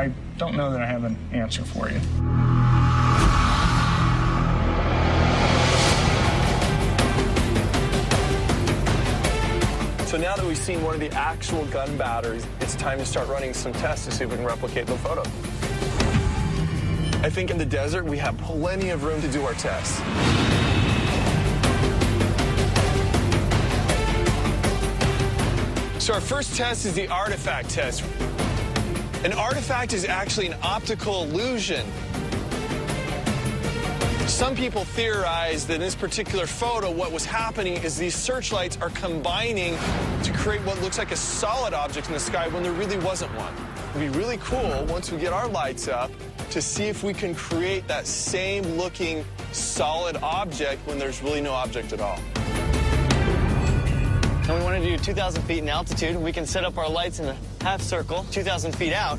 I don't know that I have an answer for you. So now that we've seen one of the actual gun batteries, it's time to start running some tests to see if we can replicate the photo. I think in the desert, we have plenty of room to do our tests. So our first test is the artifact test. An artifact is actually an optical illusion. Some people theorize that in this particular photo, what was happening is these searchlights are combining to create what looks like a solid object in the sky when there really wasn't one. It'd be really cool, once we get our lights up, to see if we can create that same looking solid object when there's really no object at all. And we want to do 2,000 feet in altitude. We can set up our lights in a half circle, 2,000 feet out.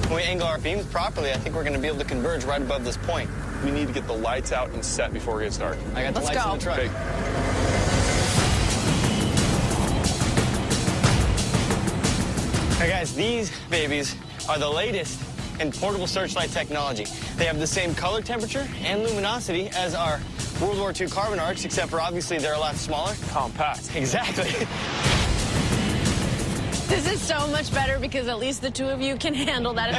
When we angle our beams properly, I think we're going to be able to converge right above this point. We need to get the lights out and set before we get started. I got the lights in the truck. Okay. Hey guys, these babies are the latest in portable searchlight technology. They have the same color temperature and luminosity as our World War II carbon arcs, except for obviously they're a lot smaller. Compact. Exactly. This is so much better because at least the two of you can handle that.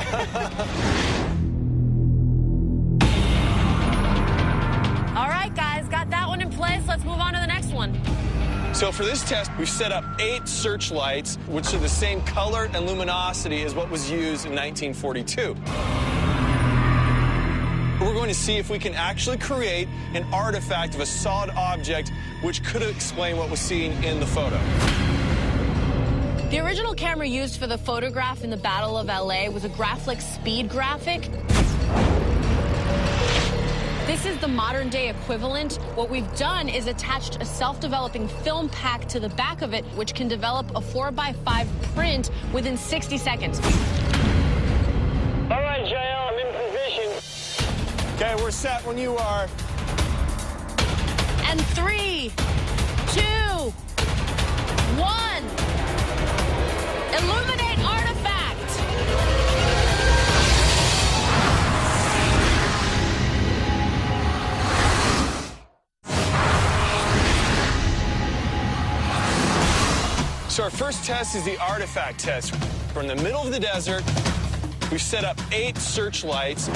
All right, guys, got that one in place. Let's move on to the next one. So for this test, we've set up 8 searchlights, which are the same color and luminosity as what was used in 1942. We're going to see if we can actually create an artifact of a solid object which could explain what was seen in the photo. The original camera used for the photograph in the Battle of LA was a Graflex speed graphic. This is the modern day equivalent. What we've done is attached a self-developing film pack to the back of it, which can develop a 4x5 print within 60 seconds. All right, JL, I'm in position. Okay, we're set when you are. And 3, 2, 1. Illuminate artifact. So our first test is the artifact test. We're in the middle of the desert. We've set up 8 searchlights.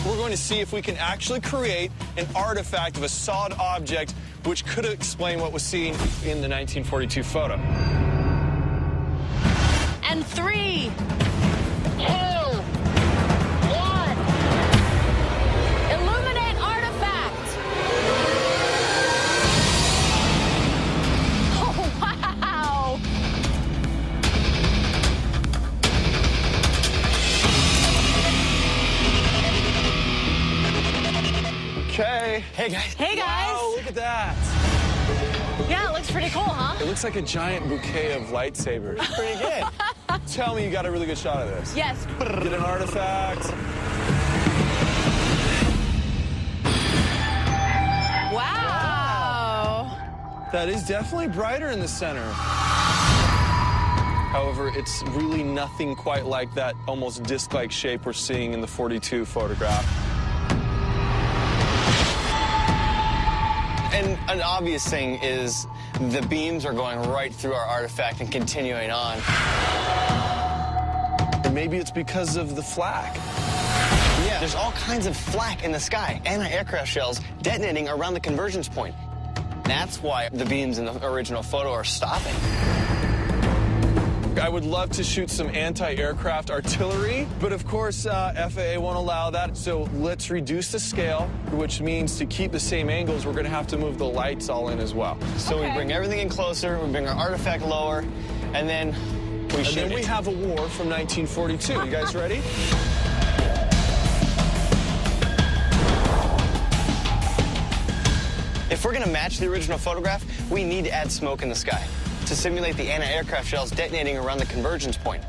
We're going to see if we can actually create an artifact of a solid object which could explain what was seen in the 1942 photo. And 3, 2, 1. Illuminate artifact. Oh, wow. Okay. Hey, guys. Hey, guys. Wow, look at that. Yeah, it looks pretty cool, huh? It looks like a giant bouquet of lightsabers. Pretty good. Tell me you got a really good shot of this. Yes. Get an artifact. Wow. That is definitely brighter in the center. However, it's really nothing quite like that almost disc-like shape we're seeing in the 42 photograph. And an obvious thing is the beams are going right through our artifact and continuing on. Or maybe it's because of the flak. Yeah, there's all kinds of flak in the sky, anti-aircraft shells detonating around the convergence point. That's why the beams in the original photo are stopping. I would love to shoot some anti-aircraft artillery, but of course, FAA won't allow that. So let's reduce the scale, which means to keep the same angles, we're gonna have to move the lights all in as well. So we bring everything in closer, we bring our artifact lower, and then we shoot And then we it. have a war from 1942. You guys ready? If we're gonna match the original photograph, we need to add smoke in the sky to simulate the anti-aircraft shells detonating around the convergence point.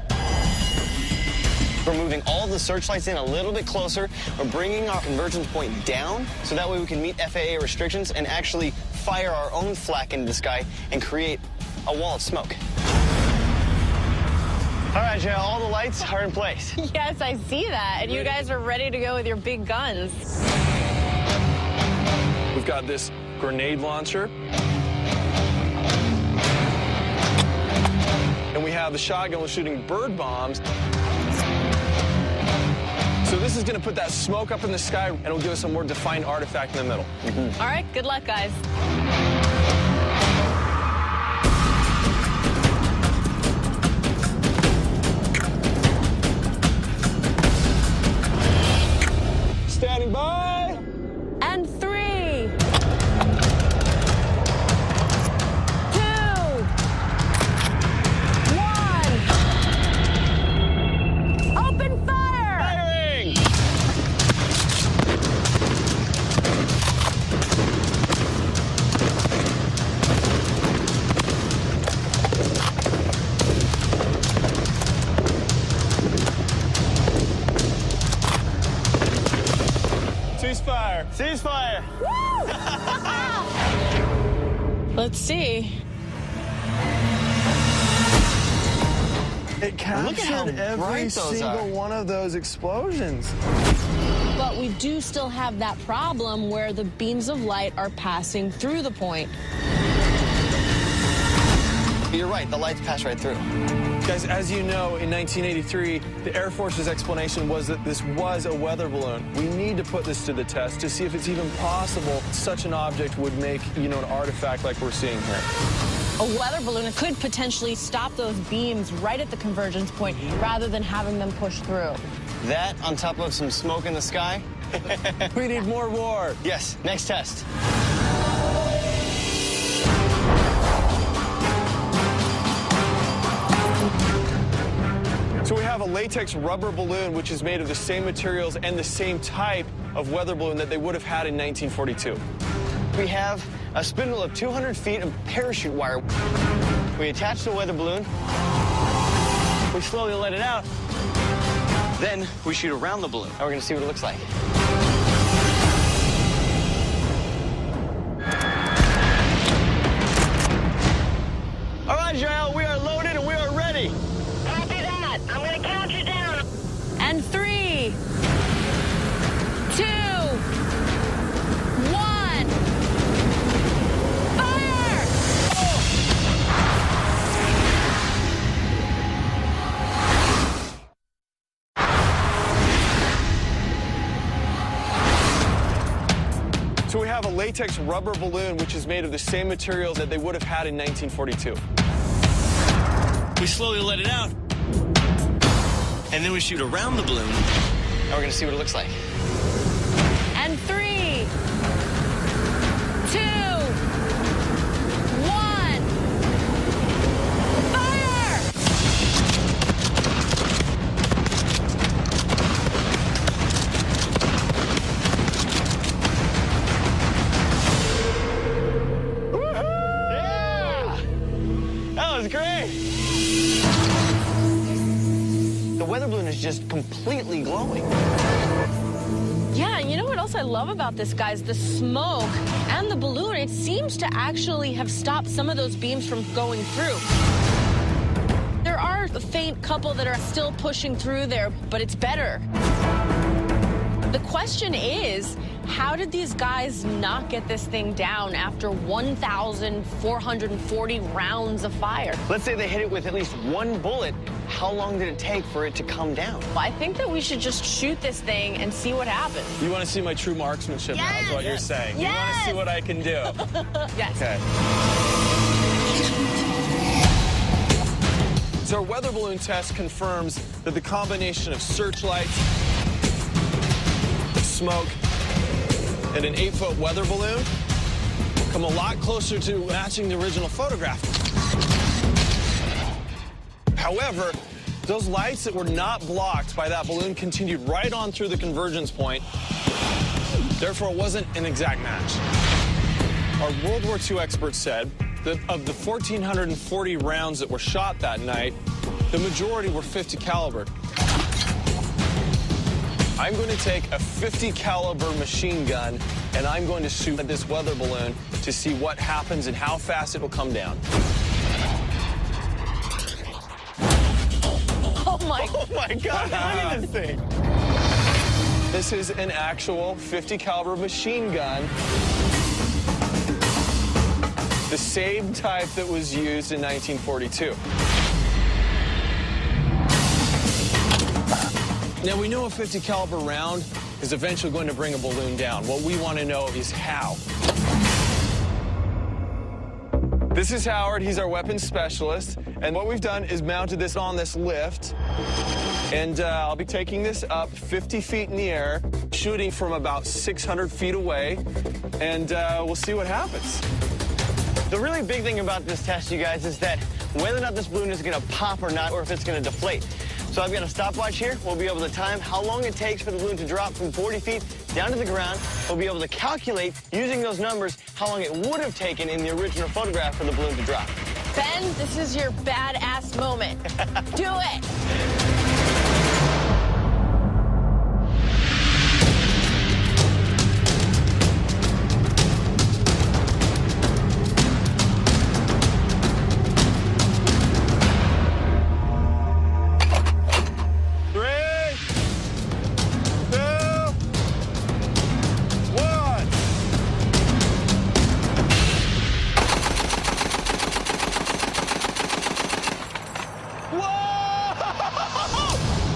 We're moving all the searchlights in a little bit closer. We're bringing our convergence point down so that way we can meet FAA restrictions and actually fire our own flak into the sky and create a wall of smoke. All right, Joe, all the lights are in place. Yes, I see that. And you guys are ready to go with your big guns. We've got this grenade launcher. And we have the shotgun with shooting bird bombs. So this is going to put that smoke up in the sky, and it'll give us a more defined artifact in the middle. All right, good luck, guys. Standing by. And 3, 2, open fire! Firing! Ceasefire. Ceasefire. Let's see. It captured how every bright those single are. one of those explosions. But we do still have that problem where the beams of light are passing through the point. You're right, the lights pass right through. Guys, as you know, in 1983, the Air Force's explanation was that this was a weather balloon. We need to put this to the test to see if it's even possible such an object would make, an artifact like we're seeing here. A weather balloon could potentially stop those beams right at the convergence point rather than having them push through. That on top of some smoke in the sky? We need more war. Yes, next test. So we have a latex rubber balloon, which is made of the same materials and the same type of weather balloon that they would have had in 1942. We have a spindle of 200 feet of parachute wire. We attach the weather balloon. We slowly let it out. Then we shoot around the balloon. And we're going to see what it looks like. All right, Jael, we are loaded and we are ready. Copy that. I'm going to count you down. And 3, 2, 1, fire! So we have a latex rubber balloon, which is made of the same materials that they would have had in 1942. We slowly let it out. And then we shoot around the balloon. And we're going to see what it looks like. And 3, 2, 1, fire! Yeah! That was great. The weather balloon is just completely glowing. Yeah, you know what else I love about this, guys? The smoke and the balloon, it seems to actually have stopped some of those beams from going through. There are a faint couple that are still pushing through there, but it's better. The question is, how did these guys not get this thing down after 1,440 rounds of fire? Let's say they hit it with at least one bullet. How long did it take for it to come down? Well, I think that we should just shoot this thing and see what happens. You want to see my true marksmanship now, is what you're saying. Yes. You want to see what I can do. Yes. Okay. So our weather balloon test confirms that the combination of searchlights, smoke, and an 8-foot weather balloon come a lot closer to matching the original photograph. However, those lights that were not blocked by that balloon continued right on through the convergence point. Therefore, it wasn't an exact match. Our World War II experts said that of the 1,440 rounds that were shot that night, the majority were .50 caliber. I'm going to take a .50 caliber machine gun, and I'm going to shoot at this weather balloon to see what happens and how fast it will come down. my. Oh my God, look at this thing. This is an actual 50 caliber machine gun. The same type that was used in 1942. Now we know a 50 caliber round is eventually going to bring a balloon down. What we want to know is how. This is Howard, he's our weapons specialist, and what we've done is mounted this on this lift, and I'll be taking this up 50 feet in the air, shooting from about 600 feet away, and we'll see what happens. The really big thing about this test, you guys, is that whether or not this balloon is going to pop or not, or if it's going to deflate. So I've got a stopwatch here. We'll be able to time how long it takes for the balloon to drop from 40 feet down to the ground. We'll be able to calculate, using those numbers, how long it would have taken in the original photograph for the balloon to drop. Ben, this is your badass moment. Do it.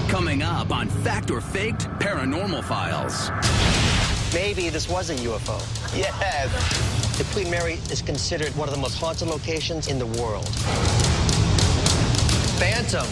Coming up on Fact or Faked Paranormal Files. Maybe this was a UFO. Yes. The Queen Mary is considered one of the most haunted locations in the world. Phantom.